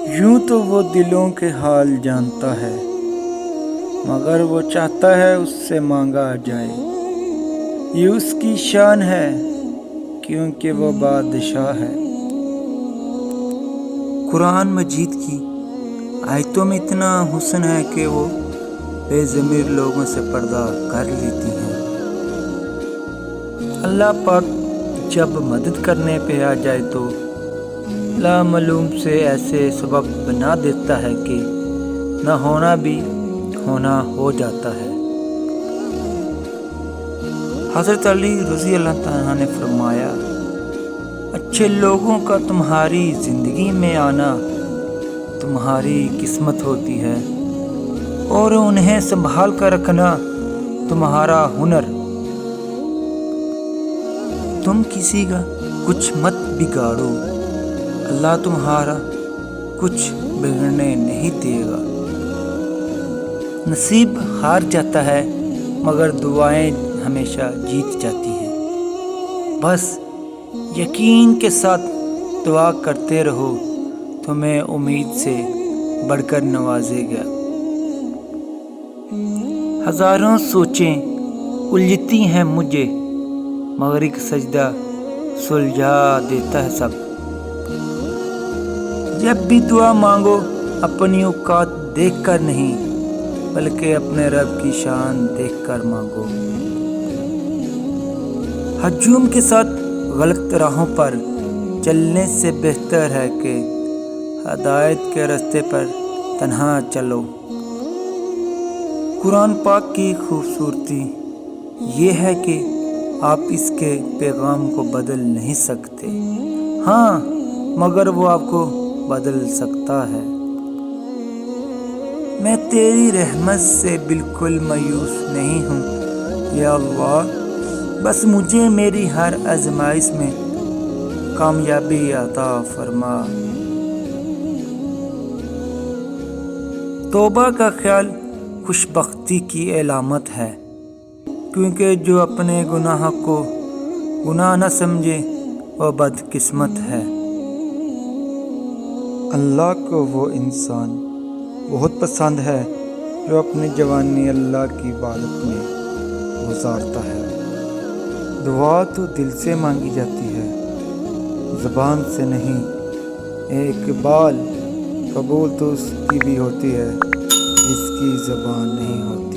یوں تو وہ دلوں کے حال جانتا ہے، مگر وہ چاہتا ہے اس سے مانگا جائے۔ یہ اس کی شان ہے کیونکہ وہ بادشاہ ہے۔ قرآن مجید کی آیتوں میں اتنا حسن ہے کہ وہ بے ضمیر لوگوں سے پردہ کر لیتی ہیں۔ اللہ پاک جب مدد کرنے پہ آ جائے تو لامعلوم سے ایسے سبب بنا دیتا ہے کہ نہ ہونا بھی ہونا ہو جاتا ہے۔ حضرت علی رضی اللہ تعالیٰ نے فرمایا، اچھے لوگوں کا تمہاری زندگی میں آنا تمہاری قسمت ہوتی ہے، اور انہیں سنبھال کر رکھنا تمہارا ہنر۔ تم کسی کا کچھ مت بگاڑو، اللہ تمہارا کچھ بگڑنے نہیں دے گا۔ نصیب ہار جاتا ہے مگر دعائیں ہمیشہ جیت جاتی ہیں۔ بس یقین کے ساتھ دعا کرتے رہو، تمہیں امید سے بڑھ کر نوازے گا۔ ہزاروں سوچیں الجھتی ہیں مجھے، مگر ایک سجدہ سلجھا دیتا ہے سب۔ جب بھی دعا مانگو اپنی اوقات دیکھ کر نہیں، بلکہ اپنے رب کی شان دیکھ کر مانگو۔ ہجوم کے ساتھ غلط راہوں پر چلنے سے بہتر ہے کہ ہدایت کے راستے پر تنہا چلو۔ قرآن پاک کی خوبصورتی یہ ہے کہ آپ اس کے پیغام کو بدل نہیں سکتے، ہاں مگر وہ آپ کو بدل سکتا ہے۔ میں تیری رحمت سے بالکل مایوس نہیں ہوں یا اللہ، بس مجھے میری ہر آزمائش میں کامیابی عطا فرما۔ توبہ کا خیال خوش بختی کی علامت ہے، کیونکہ جو اپنے گناہ کو گناہ نہ سمجھے وہ بد قسمت ہے۔ اللہ کو وہ انسان بہت پسند ہے جو اپنی جوانی اللہ کی عبادت میں گزارتا ہے۔ دعا تو دل سے مانگی جاتی ہے، زبان سے نہیں۔ اقبال، قبول تو اس کی بھی ہوتی ہے جس کی زبان نہیں ہوتی۔